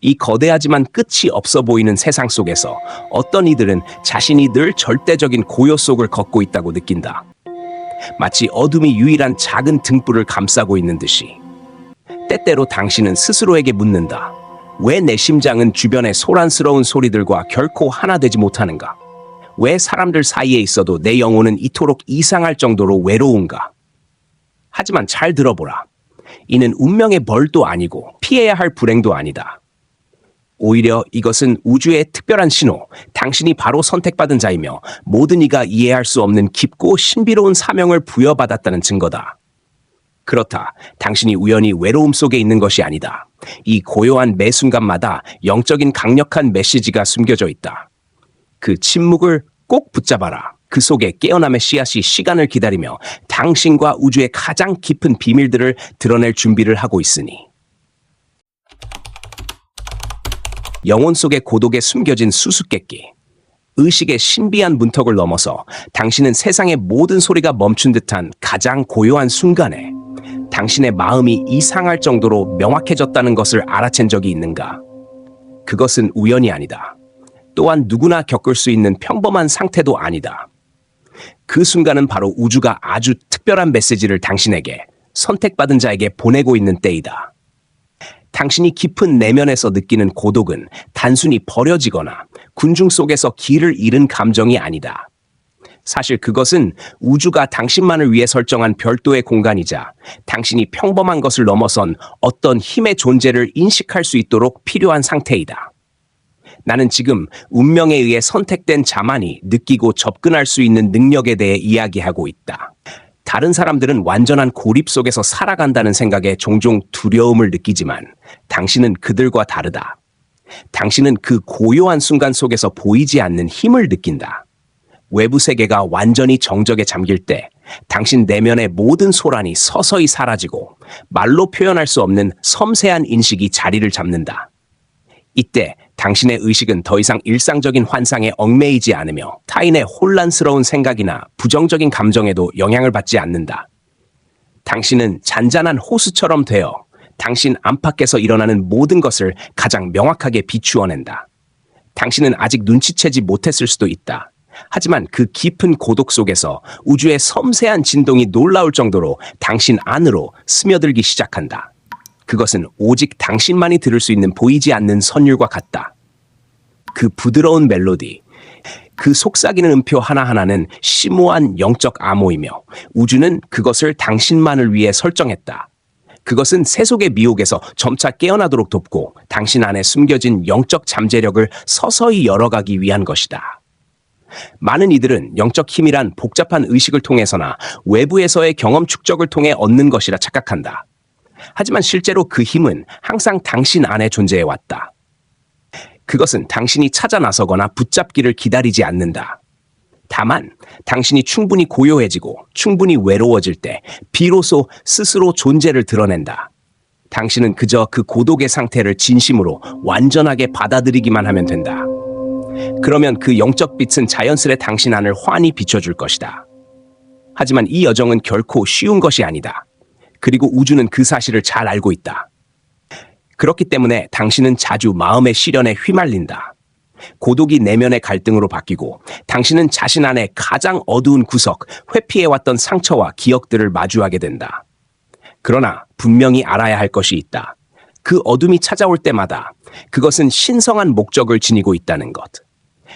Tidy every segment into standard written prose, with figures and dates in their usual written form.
이 거대하지만 끝이 없어 보이는 세상 속에서 어떤 이들은 자신이 늘 절대적인 고요 속을 걷고 있다고 느낀다. 마치 어둠이 유일한 작은 등불을 감싸고 있는 듯이. 때때로 당신은 스스로에게 묻는다. 왜 내 심장은 주변의 소란스러운 소리들과 결코 하나 되지 못하는가? 왜 사람들 사이에 있어도 내 영혼은 이토록 이상할 정도로 외로운가? 하지만 잘 들어보라. 이는 운명의 벌도 아니고 피해야 할 불행도 아니다. 오히려 이것은 우주의 특별한 신호, 당신이 바로 선택받은 자이며 모든 이가 이해할 수 없는 깊고 신비로운 사명을 부여받았다는 증거다. 그렇다. 당신이 우연히 외로움 속에 있는 것이 아니다. 이 고요한 매 순간마다 영적인 강력한 메시지가 숨겨져 있다. 그 침묵을 꼭 붙잡아라. 그 속에 깨어남의 씨앗이 시간을 기다리며 당신과 우주의 가장 깊은 비밀들을 드러낼 준비를 하고 있으니. 영혼 속의 고독에 숨겨진 수수께끼. 의식의 신비한 문턱을 넘어서 당신은 세상의 모든 소리가 멈춘 듯한 가장 고요한 순간에 당신의 마음이 이상할 정도로 명확해졌다는 것을 알아챈 적이 있는가? 그것은 우연이 아니다. 또한 누구나 겪을 수 있는 평범한 상태도 아니다. 그 순간은 바로 우주가 아주 특별한 메시지를 당신에게, 선택받은 자에게 보내고 있는 때이다. 당신이 깊은 내면에서 느끼는 고독은 단순히 버려지거나 군중 속에서 길을 잃은 감정이 아니다. 사실 그것은 우주가 당신만을 위해 설정한 별도의 공간이자 당신이 평범한 것을 넘어선 어떤 힘의 존재를 인식할 수 있도록 필요한 상태이다. 나는 지금 운명에 의해 선택된 자만이 느끼고 접근할 수 있는 능력에 대해 이야기하고 있다. 다른 사람들은 완전한 고립 속에서 살아간다는 생각에 종종 두려움을 느끼지만 당신은 그들과 다르다. 당신은 그 고요한 순간 속에서 보이지 않는 힘을 느낀다. 외부 세계가 완전히 정적에 잠길 때 당신 내면의 모든 소란이 서서히 사라지고 말로 표현할 수 없는 섬세한 인식이 자리를 잡는다. 이때 당신의 의식은 더 이상 일상적인 환상에 얽매이지 않으며 타인의 혼란스러운 생각이나 부정적인 감정에도 영향을 받지 않는다. 당신은 잔잔한 호수처럼 되어 당신 안팎에서 일어나는 모든 것을 가장 명확하게 비추어낸다. 당신은 아직 눈치채지 못했을 수도 있다. 하지만 그 깊은 고독 속에서 우주의 섬세한 진동이 놀라울 정도로 당신 안으로 스며들기 시작한다. 그것은 오직 당신만이 들을 수 있는 보이지 않는 선율과 같다. 그 부드러운 멜로디, 그 속삭이는 음표 하나하나는 심오한 영적 암호이며 우주는 그것을 당신만을 위해 설정했다. 그것은 세속의 미혹에서 점차 깨어나도록 돕고 당신 안에 숨겨진 영적 잠재력을 서서히 열어가기 위한 것이다. 많은 이들은 영적 힘이란 복잡한 의식을 통해서나 외부에서의 경험 축적을 통해 얻는 것이라 착각한다. 하지만 실제로 그 힘은 항상 당신 안에 존재해왔다. 그것은 당신이 찾아 나서거나 붙잡기를 기다리지 않는다. 다만 당신이 충분히 고요해지고 충분히 외로워질 때 비로소 스스로 존재를 드러낸다. 당신은 그저 그 고독의 상태를 진심으로 완전하게 받아들이기만 하면 된다. 그러면 그 영적 빛은 자연스레 당신 안을 환히 비춰줄 것이다. 하지만 이 여정은 결코 쉬운 것이 아니다. 그리고 우주는 그 사실을 잘 알고 있다. 그렇기 때문에 당신은 자주 마음의 시련에 휘말린다. 고독이 내면의 갈등으로 바뀌고 당신은 자신 안에 가장 어두운 구석, 회피해왔던 상처와 기억들을 마주하게 된다. 그러나 분명히 알아야 할 것이 있다. 그 어둠이 찾아올 때마다 그것은 신성한 목적을 지니고 있다는 것.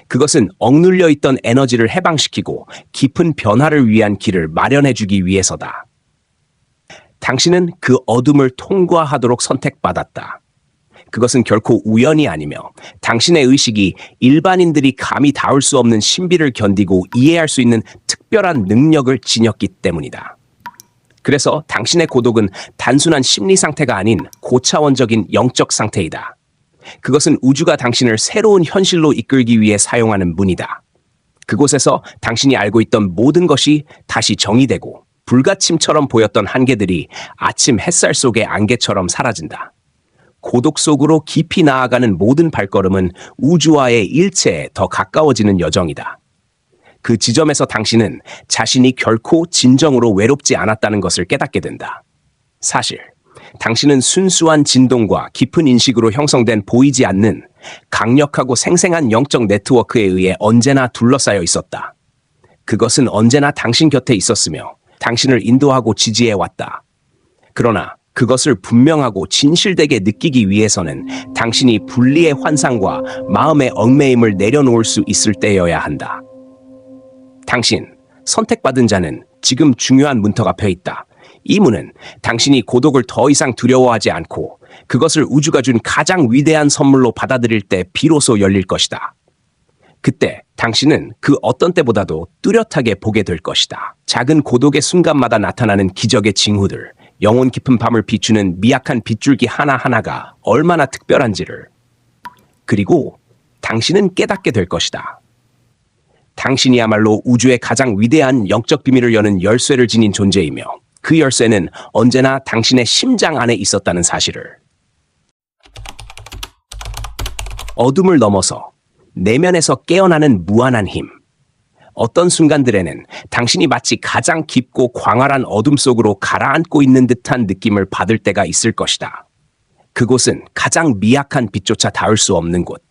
그것은 억눌려 있던 에너지를 해방시키고 깊은 변화를 위한 길을 마련해주기 위해서다. 당신은 그 어둠을 통과하도록 선택받았다. 그것은 결코 우연이 아니며 당신의 의식이 일반인들이 감히 닿을 수 없는 신비를 견디고 이해할 수 있는 특별한 능력을 지녔기 때문이다. 그래서 당신의 고독은 단순한 심리 상태가 아닌 고차원적인 영적 상태이다. 그것은 우주가 당신을 새로운 현실로 이끌기 위해 사용하는 문이다. 그곳에서 당신이 알고 있던 모든 것이 다시 정의되고 불가침처럼 보였던 한계들이 아침 햇살 속의 안개처럼 사라진다. 고독 속으로 깊이 나아가는 모든 발걸음은 우주와의 일체에 더 가까워지는 여정이다. 그 지점에서 당신은 자신이 결코 진정으로 외롭지 않았다는 것을 깨닫게 된다. 사실 당신은 순수한 진동과 깊은 인식으로 형성된 보이지 않는 강력하고 생생한 영적 네트워크에 의해 언제나 둘러싸여 있었다. 그것은 언제나 당신 곁에 있었으며 당신을 인도하고 지지해왔다. 그러나 그것을 분명하고 진실되게 느끼기 위해서는 당신이 분리의 환상과 마음의 얽매임을 내려놓을 수 있을 때여야 한다. 당신, 선택받은 자는 지금 중요한 문턱 앞에 있다. 이 문은 당신이 고독을 더 이상 두려워하지 않고 그것을 우주가 준 가장 위대한 선물로 받아들일 때 비로소 열릴 것이다. 그때 당신은 그 어떤 때보다도 뚜렷하게 보게 될 것이다. 작은 고독의 순간마다 나타나는 기적의 징후들, 영혼 깊은 밤을 비추는 미약한 빗줄기 하나하나가 얼마나 특별한지를. 그리고 당신은 깨닫게 될 것이다. 당신이야말로 우주의 가장 위대한 영적 비밀을 여는 열쇠를 지닌 존재이며 그 열쇠는 언제나 당신의 심장 안에 있었다는 사실을. 어둠을 넘어서 내면에서 깨어나는 무한한 힘. 어떤 순간들에는 당신이 마치 가장 깊고 광활한 어둠 속으로 가라앉고 있는 듯한 느낌을 받을 때가 있을 것이다. 그곳은 가장 미약한 빛조차 닿을 수 없는 곳.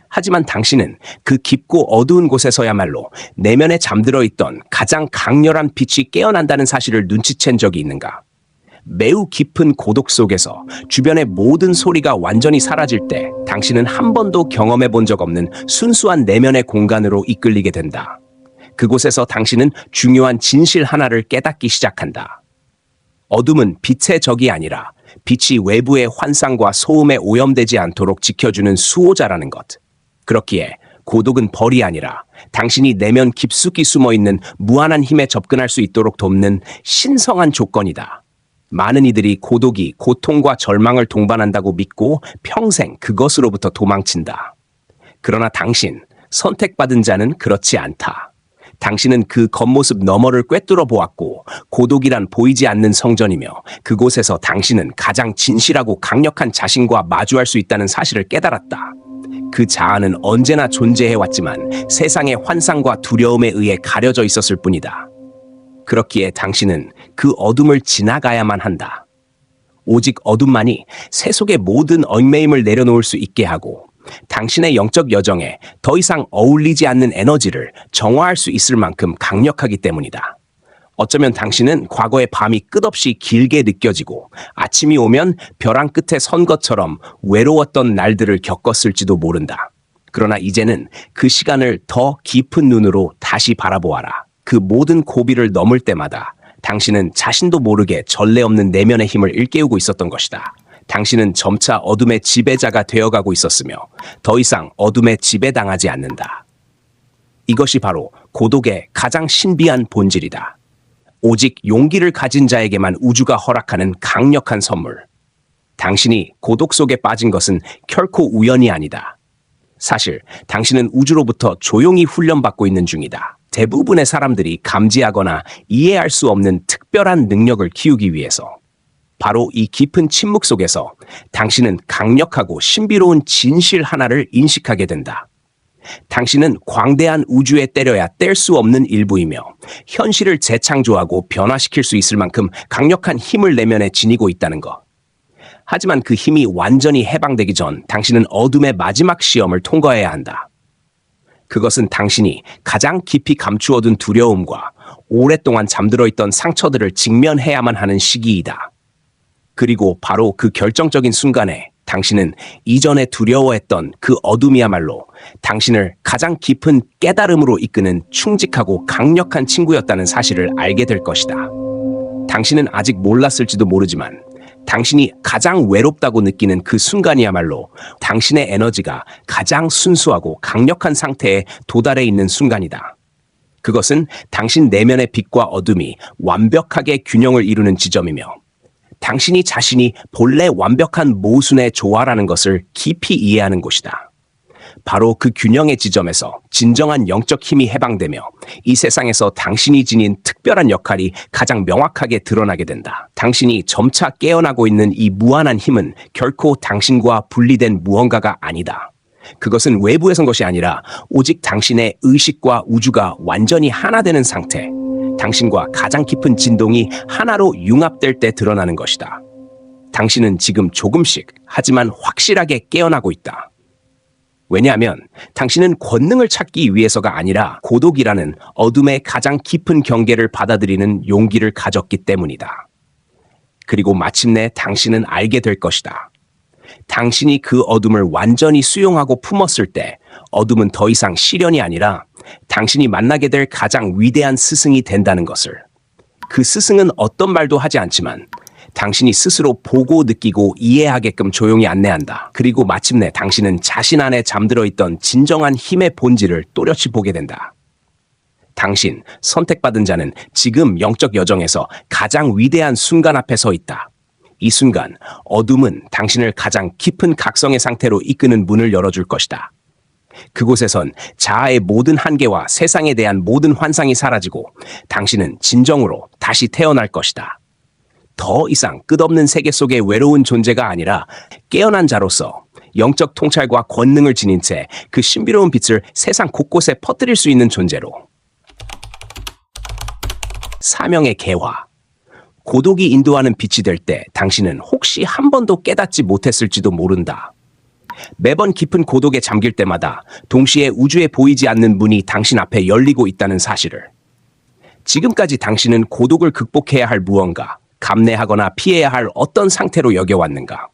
하지만 당신은 그 깊고 어두운 곳에서야말로 내면에 잠들어 있던 가장 강렬한 빛이 깨어난다는 사실을 눈치챈 적이 있는가? 매우 깊은 고독 속에서 주변의 모든 소리가 완전히 사라질 때 당신은 한 번도 경험해 본 적 없는 순수한 내면의 공간으로 이끌리게 된다. 그곳에서 당신은 중요한 진실 하나를 깨닫기 시작한다. 어둠은 빛의 적이 아니라 빛이 외부의 환상과 소음에 오염되지 않도록 지켜주는 수호자라는 것. 그렇기에 고독은 벌이 아니라 당신이 내면 깊숙이 숨어있는 무한한 힘에 접근할 수 있도록 돕는 신성한 조건이다. 많은 이들이 고독이 고통과 절망을 동반한다고 믿고 평생 그것으로부터 도망친다. 그러나 당신, 선택받은 자는 그렇지 않다. 당신은 그 겉모습 너머를 꿰뚫어 보았고 고독이란 보이지 않는 성전이며 그곳에서 당신은 가장 진실하고 강력한 자신과 마주할 수 있다는 사실을 깨달았다. 그 자아는 언제나 존재해왔지만 세상의 환상과 두려움에 의해 가려져 있었을 뿐이다. 그렇기에 당신은 그 어둠을 지나가야만 한다. 오직 어둠만이 세속의 모든 얽매임을 내려놓을 수 있게 하고 당신의 영적 여정에 더 이상 어울리지 않는 에너지를 정화할 수 있을 만큼 강력하기 때문이다. 어쩌면 당신은 과거의 밤이 끝없이 길게 느껴지고 아침이 오면 벼랑 끝에 선 것처럼 외로웠던 날들을 겪었을지도 모른다. 그러나 이제는 그 시간을 더 깊은 눈으로 다시 바라보아라. 그 모든 고비를 넘을 때마다 당신은 자신도 모르게 전례 없는 내면의 힘을 일깨우고 있었던 것이다. 당신은 점차 어둠의 지배자가 되어가고 있었으며 더 이상 어둠에 지배당하지 않는다. 이것이 바로 고독의 가장 신비한 본질이다. 오직 용기를 가진 자에게만 우주가 허락하는 강력한 선물. 당신이 고독 속에 빠진 것은 결코 우연이 아니다. 사실 당신은 우주로부터 조용히 훈련받고 있는 중이다. 대부분의 사람들이 감지하거나 이해할 수 없는 특별한 능력을 키우기 위해서. 바로 이 깊은 침묵 속에서 당신은 강력하고 신비로운 진실 하나를 인식하게 된다. 당신은 광대한 우주에 때려야 뗄 수 없는 일부이며 현실을 재창조하고 변화시킬 수 있을 만큼 강력한 힘을 내면에 지니고 있다는 것. 하지만 그 힘이 완전히 해방되기 전 당신은 어둠의 마지막 시험을 통과해야 한다. 그것은 당신이 가장 깊이 감추어둔 두려움과 오랫동안 잠들어 있던 상처들을 직면해야만 하는 시기이다. 그리고 바로 그 결정적인 순간에 당신은 이전에 두려워했던 그 어둠이야말로 당신을 가장 깊은 깨달음으로 이끄는 충직하고 강력한 친구였다는 사실을 알게 될 것이다. 당신은 아직 몰랐을지도 모르지만 당신이 가장 외롭다고 느끼는 그 순간이야말로 당신의 에너지가 가장 순수하고 강력한 상태에 도달해 있는 순간이다. 그것은 당신 내면의 빛과 어둠이 완벽하게 균형을 이루는 지점이며 당신이 자신이 본래 완벽한 모순의 조화라는 것을 깊이 이해하는 곳이다. 바로 그 균형의 지점에서 진정한 영적 힘이 해방되며 이 세상에서 당신이 지닌 특별한 역할이 가장 명확하게 드러나게 된다. 당신이 점차 깨어나고 있는 이 무한한 힘은 결코 당신과 분리된 무언가가 아니다. 그것은 외부에서 온 것이 아니라 오직 당신의 의식과 우주가 완전히 하나 되는 상태, 당신과 가장 깊은 진동이 하나로 융합될 때 드러나는 것이다. 당신은 지금 조금씩 하지만 확실하게 깨어나고 있다. 왜냐하면 당신은 권능을 찾기 위해서가 아니라 고독이라는 어둠의 가장 깊은 경계를 받아들이는 용기를 가졌기 때문이다. 그리고 마침내 당신은 알게 될 것이다. 당신이 그 어둠을 완전히 수용하고 품었을 때 어둠은 더 이상 시련이 아니라 당신이 만나게 될 가장 위대한 스승이 된다는 것을. 그 스승은 어떤 말도 하지 않지만 당신이 스스로 보고 느끼고 이해하게끔 조용히 안내한다. 그리고 마침내 당신은 자신 안에 잠들어 있던 진정한 힘의 본질을 또렷이 보게 된다. 당신, 선택받은 자는 지금 영적 여정에서 가장 위대한 순간 앞에 서 있다. 이 순간, 어둠은 당신을 가장 깊은 각성의 상태로 이끄는 문을 열어줄 것이다. 그곳에선 자아의 모든 한계와 세상에 대한 모든 환상이 사라지고 당신은 진정으로 다시 태어날 것이다. 더 이상 끝없는 세계 속의 외로운 존재가 아니라 깨어난 자로서 영적 통찰과 권능을 지닌 채 그 신비로운 빛을 세상 곳곳에 퍼뜨릴 수 있는 존재로. 사명의 개화. 고독이 인도하는 빛이 될 때 당신은 혹시 한 번도 깨닫지 못했을지도 모른다. 매번 깊은 고독에 잠길 때마다 동시에 우주에 보이지 않는 문이 당신 앞에 열리고 있다는 사실을. 지금까지 당신은 고독을 극복해야 할 무언가, 감내하거나 피해야 할 어떤 상태로 여겨왔는가.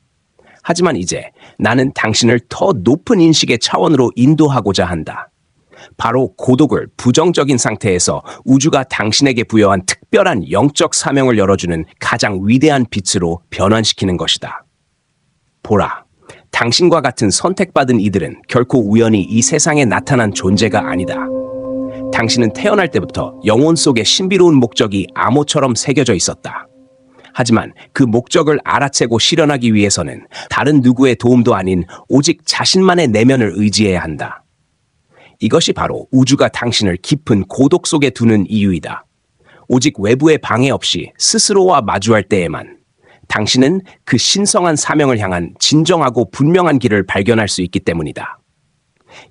하지만 이제 나는 당신을 더 높은 인식의 차원으로 인도하고자 한다. 바로 고독을 부정적인 상태에서 우주가 당신에게 부여한 특별한 영적 사명을 열어주는 가장 위대한 빛으로 변환시키는 것이다. 보라, 당신과 같은 선택받은 이들은 결코 우연히 이 세상에 나타난 존재가 아니다. 당신은 태어날 때부터 영혼 속에 신비로운 목적이 암호처럼 새겨져 있었다. 하지만 그 목적을 알아채고 실현하기 위해서는 다른 누구의 도움도 아닌 오직 자신만의 내면을 의지해야 한다. 이것이 바로 우주가 당신을 깊은 고독 속에 두는 이유이다. 오직 외부의 방해 없이 스스로와 마주할 때에만 당신은 그 신성한 사명을 향한 진정하고 분명한 길을 발견할 수 있기 때문이다.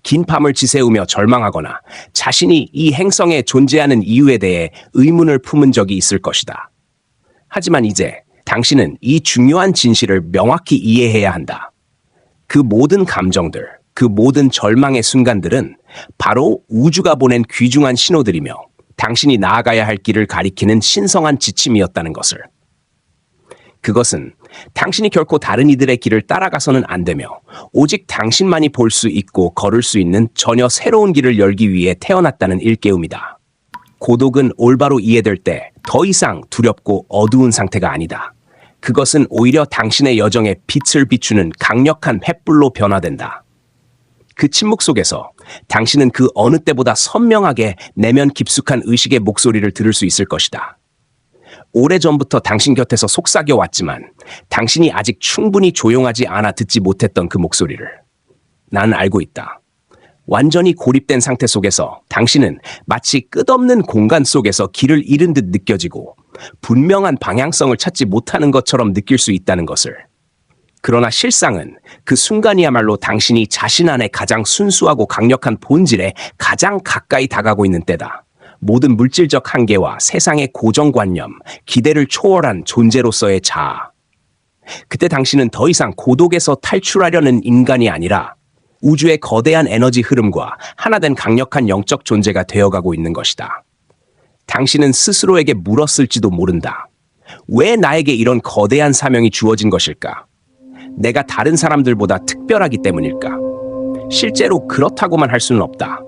긴 밤을 지새우며 절망하거나 자신이 이 행성에 존재하는 이유에 대해 의문을 품은 적이 있을 것이다. 하지만 이제 당신은 이 중요한 진실을 명확히 이해해야 한다. 그 모든 감정들, 그 모든 절망의 순간들은 바로 우주가 보낸 귀중한 신호들이며 당신이 나아가야 할 길을 가리키는 신성한 지침이었다는 것을. 그것은 당신이 결코 다른 이들의 길을 따라가서는 안 되며 오직 당신만이 볼 수 있고 걸을 수 있는 전혀 새로운 길을 열기 위해 태어났다는 일깨움이다. 고독은 올바로 이해될 때 더 이상 두렵고 어두운 상태가 아니다. 그것은 오히려 당신의 여정에 빛을 비추는 강력한 횃불로 변화된다. 그 침묵 속에서 당신은 그 어느 때보다 선명하게 내면 깊숙한 의식의 목소리를 들을 수 있을 것이다. 오래전부터 당신 곁에서 속삭여 왔지만 당신이 아직 충분히 조용하지 않아 듣지 못했던 그 목소리를. 난 알고 있다. 완전히 고립된 상태 속에서 당신은 마치 끝없는 공간 속에서 길을 잃은 듯 느껴지고 분명한 방향성을 찾지 못하는 것처럼 느낄 수 있다는 것을. 그러나 실상은 그 순간이야말로 당신이 자신 안에 가장 순수하고 강력한 본질에 가장 가까이 다가가고 있는 때다. 모든 물질적 한계와 세상의 고정관념, 기대를 초월한 존재로서의 자아. 그때 당신은 더 이상 고독에서 탈출하려는 인간이 아니라 우주의 거대한 에너지 흐름과 하나된 강력한 영적 존재가 되어가고 있는 것이다. 당신은 스스로에게 물었을지도 모른다. 왜 나에게 이런 거대한 사명이 주어진 것일까? 내가 다른 사람들보다 특별하기 때문일까? 실제로 그렇다고만 할 수는 없다.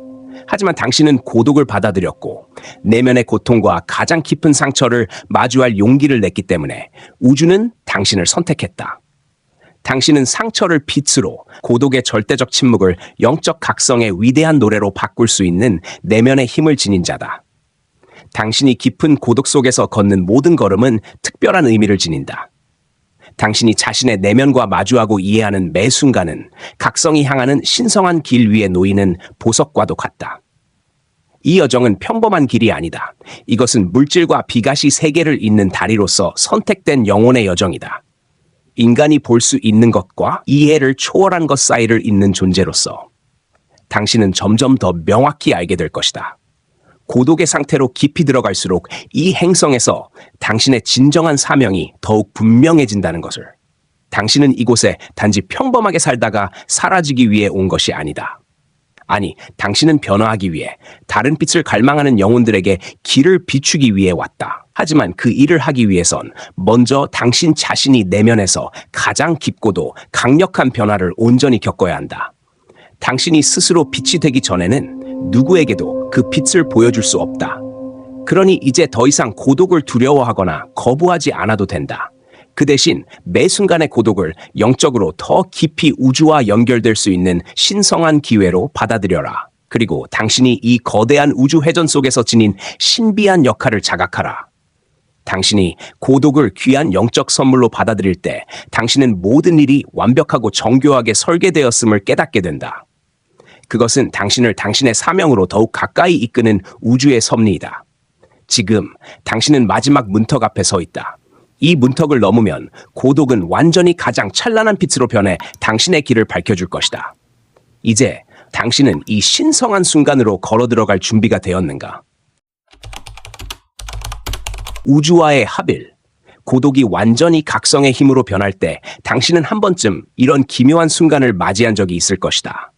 하지만 당신은 고독을 받아들였고 내면의 고통과 가장 깊은 상처를 마주할 용기를 냈기 때문에 우주는 당신을 선택했다. 당신은 상처를 빛으로, 고독의 절대적 침묵을 영적 각성의 위대한 노래로 바꿀 수 있는 내면의 힘을 지닌 자다. 당신이 깊은 고독 속에서 걷는 모든 걸음은 특별한 의미를 지닌다. 당신이 자신의 내면과 마주하고 이해하는 매 순간은 각성이 향하는 신성한 길 위에 놓이는 보석과도 같다. 이 여정은 평범한 길이 아니다. 이것은 물질과 비가시 세계를 잇는 다리로서 선택된 영혼의 여정이다. 인간이 볼 수 있는 것과 이해를 초월한 것 사이를 잇는 존재로서 당신은 점점 더 명확히 알게 될 것이다. 고독의 상태로 깊이 들어갈수록 이 행성에서 당신의 진정한 사명이 더욱 분명해진다는 것을. 당신은 이곳에 단지 평범하게 살다가 사라지기 위해 온 것이 아니다. 아니, 당신은 변화하기 위해 다른 빛을 갈망하는 영혼들에게 길을 비추기 위해 왔다. 하지만 그 일을 하기 위해선 먼저 당신 자신이 내면에서 가장 깊고도 강력한 변화를 온전히 겪어야 한다. 당신이 스스로 빛이 되기 전에는 누구에게도 그 빛을 보여줄 수 없다. 그러니 이제 더 이상 고독을 두려워하거나 거부하지 않아도 된다. 그 대신 매 순간의 고독을 영적으로 더 깊이 우주와 연결될 수 있는 신성한 기회로 받아들여라. 그리고 당신이 이 거대한 우주 회전 속에서 지닌 신비한 역할을 자각하라. 당신이 고독을 귀한 영적 선물로 받아들일 때 당신은 모든 일이 완벽하고 정교하게 설계되었음을 깨닫게 된다. 그것은 당신을 당신의 사명으로 더욱 가까이 이끄는 우주의 섭리이다. 지금 당신은 마지막 문턱 앞에 서 있다. 이 문턱을 넘으면 고독은 완전히 가장 찬란한 빛으로 변해 당신의 길을 밝혀줄 것이다. 이제 당신은 이 신성한 순간으로 걸어 들어갈 준비가 되었는가? 우주와의 합일. 고독이 완전히 각성의 힘으로 변할 때 당신은 한 번쯤 이런 기묘한 순간을 맞이한 적이 있을 것이다.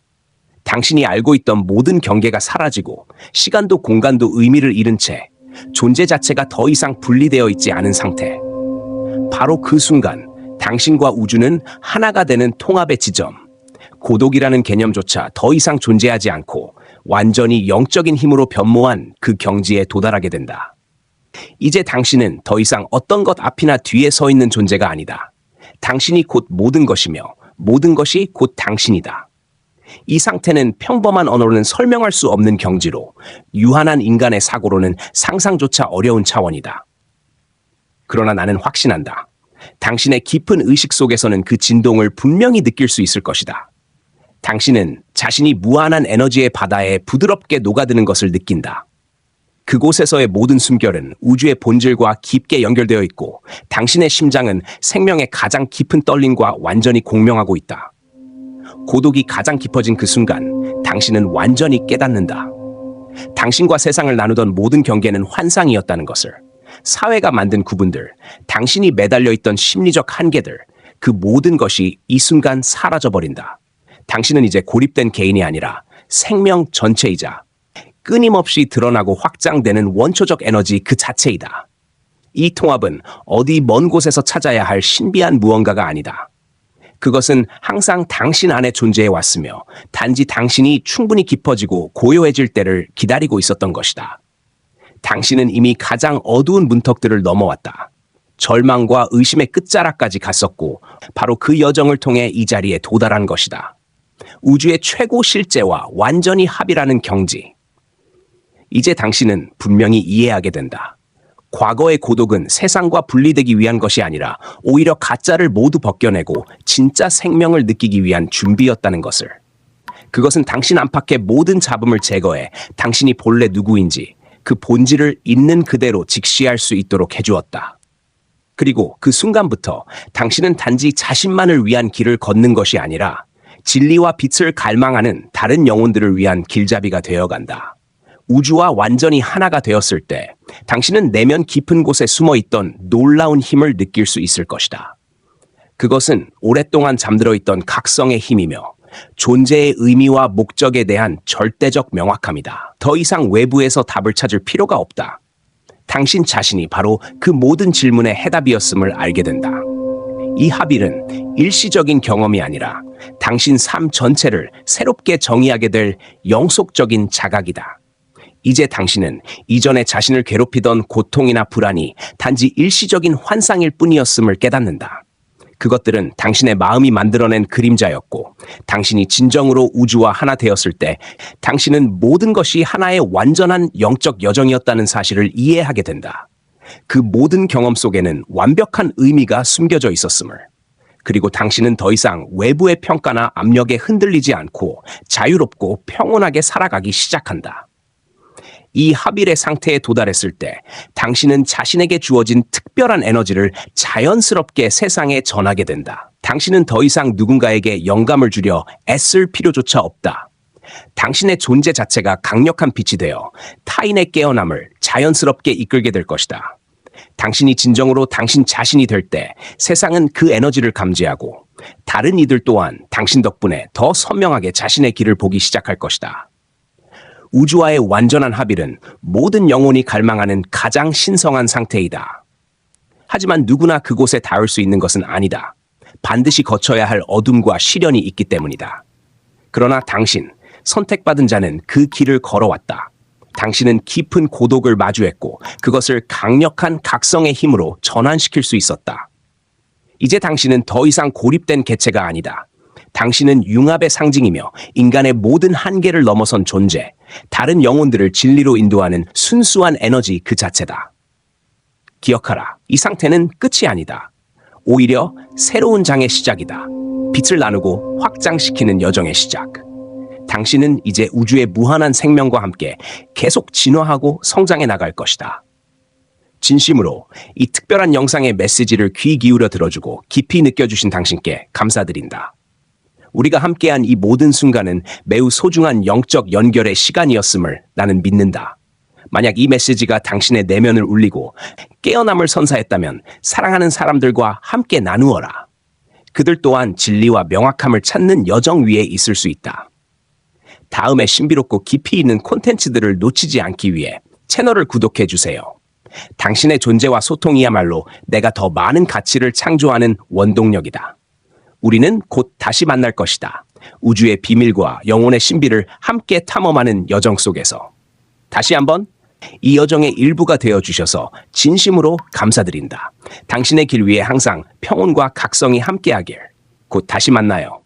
당신이 알고 있던 모든 경계가 사라지고 시간도 공간도 의미를 잃은 채 존재 자체가 더 이상 분리되어 있지 않은 상태. 바로 그 순간 당신과 우주는 하나가 되는 통합의 지점. 고독이라는 개념조차 더 이상 존재하지 않고 완전히 영적인 힘으로 변모한 그 경지에 도달하게 된다. 이제 당신은 더 이상 어떤 것 앞이나 뒤에 서 있는 존재가 아니다. 당신이 곧 모든 것이며 모든 것이 곧 당신이다. 이 상태는 평범한 언어로는 설명할 수 없는 경지로 유한한 인간의 사고로는 상상조차 어려운 차원이다. 그러나 나는 확신한다. 당신의 깊은 의식 속에서는 그 진동을 분명히 느낄 수 있을 것이다. 당신은 자신이 무한한 에너지의 바다에 부드럽게 녹아드는 것을 느낀다. 그곳에서의 모든 숨결은 우주의 본질과 깊게 연결되어 있고 당신의 심장은 생명의 가장 깊은 떨림과 완전히 공명하고 있다. 고독이 가장 깊어진 그 순간 당신은 완전히 깨닫는다. 당신과 세상을 나누던 모든 경계는 환상이었다는 것을. 사회가 만든 구분들, 당신이 매달려 있던 심리적 한계들, 그 모든 것이 이 순간 사라져버린다. 당신은 이제 고립된 개인이 아니라 생명 전체이자 끊임없이 드러나고 확장되는 원초적 에너지 그 자체이다. 이 통합은 어디 먼 곳에서 찾아야 할 신비한 무언가가 아니다. 그것은 항상 당신 안에 존재해 왔으며 단지 당신이 충분히 깊어지고 고요해질 때를 기다리고 있었던 것이다. 당신은 이미 가장 어두운 문턱들을 넘어왔다. 절망과 의심의 끝자락까지 갔었고 바로 그 여정을 통해 이 자리에 도달한 것이다. 우주의 최고 실제와 완전히 합이라는 경지. 이제 당신은 분명히 이해하게 된다. 과거의 고독은 세상과 분리되기 위한 것이 아니라 오히려 가짜를 모두 벗겨내고 진짜 생명을 느끼기 위한 준비였다는 것을. 그것은 당신 안팎의 모든 잡음을 제거해 당신이 본래 누구인지 그 본질을 있는 그대로 직시할 수 있도록 해주었다. 그리고 그 순간부터 당신은 단지 자신만을 위한 길을 걷는 것이 아니라 진리와 빛을 갈망하는 다른 영혼들을 위한 길잡이가 되어간다. 우주와 완전히 하나가 되었을 때 당신은 내면 깊은 곳에 숨어있던 놀라운 힘을 느낄 수 있을 것이다. 그것은 오랫동안 잠들어 있던 각성의 힘이며 존재의 의미와 목적에 대한 절대적 명확함이다. 더 이상 외부에서 답을 찾을 필요가 없다. 당신 자신이 바로 그 모든 질문의 해답이었음을 알게 된다. 이 합일은 일시적인 경험이 아니라 당신 삶 전체를 새롭게 정의하게 될 영속적인 자각이다. 이제 당신은 이전에 자신을 괴롭히던 고통이나 불안이 단지 일시적인 환상일 뿐이었음을 깨닫는다. 그것들은 당신의 마음이 만들어낸 그림자였고 당신이 진정으로 우주와 하나 되었을 때 당신은 모든 것이 하나의 완전한 영적 여정이었다는 사실을 이해하게 된다. 그 모든 경험 속에는 완벽한 의미가 숨겨져 있었음을. 그리고 당신은 더 이상 외부의 평가나 압력에 흔들리지 않고 자유롭고 평온하게 살아가기 시작한다. 이 합일의 상태에 도달했을 때 당신은 자신에게 주어진 특별한 에너지를 자연스럽게 세상에 전하게 된다. 당신은 더 이상 누군가에게 영감을 주려 애쓸 필요조차 없다. 당신의 존재 자체가 강력한 빛이 되어 타인의 깨어남을 자연스럽게 이끌게 될 것이다. 당신이 진정으로 당신 자신이 될 때 세상은 그 에너지를 감지하고 다른 이들 또한 당신 덕분에 더 선명하게 자신의 길을 보기 시작할 것이다. 우주와의 완전한 합일은 모든 영혼이 갈망하는 가장 신성한 상태이다. 하지만 누구나 그곳에 닿을 수 있는 것은 아니다. 반드시 거쳐야 할 어둠과 시련이 있기 때문이다. 그러나 당신, 선택받은 자는 그 길을 걸어왔다. 당신은 깊은 고독을 마주했고 그것을 강력한 각성의 힘으로 전환시킬 수 있었다. 이제 당신은 더 이상 고립된 개체가 아니다. 당신은 융합의 상징이며 인간의 모든 한계를 넘어선 존재, 다른 영혼들을 진리로 인도하는 순수한 에너지 그 자체다. 기억하라, 이 상태는 끝이 아니다. 오히려 새로운 장의 시작이다. 빛을 나누고 확장시키는 여정의 시작. 당신은 이제 우주의 무한한 생명과 함께 계속 진화하고 성장해 나갈 것이다. 진심으로 이 특별한 영상의 메시지를 귀 기울여 들어주고 깊이 느껴주신 당신께 감사드린다. 우리가 함께한 이 모든 순간은 매우 소중한 영적 연결의 시간이었음을 나는 믿는다. 만약 이 메시지가 당신의 내면을 울리고 깨어남을 선사했다면 사랑하는 사람들과 함께 나누어라. 그들 또한 진리와 명확함을 찾는 여정 위에 있을 수 있다. 다음에 신비롭고 깊이 있는 콘텐츠들을 놓치지 않기 위해 채널을 구독해 주세요. 당신의 존재와 소통이야말로 내가 더 많은 가치를 창조하는 원동력이다. 우리는 곧 다시 만날 것이다. 우주의 비밀과 영혼의 신비를 함께 탐험하는 여정 속에서. 다시 한번 이 여정의 일부가 되어주셔서 진심으로 감사드린다. 당신의 길 위에 항상 평온과 각성이 함께하길. 곧 다시 만나요.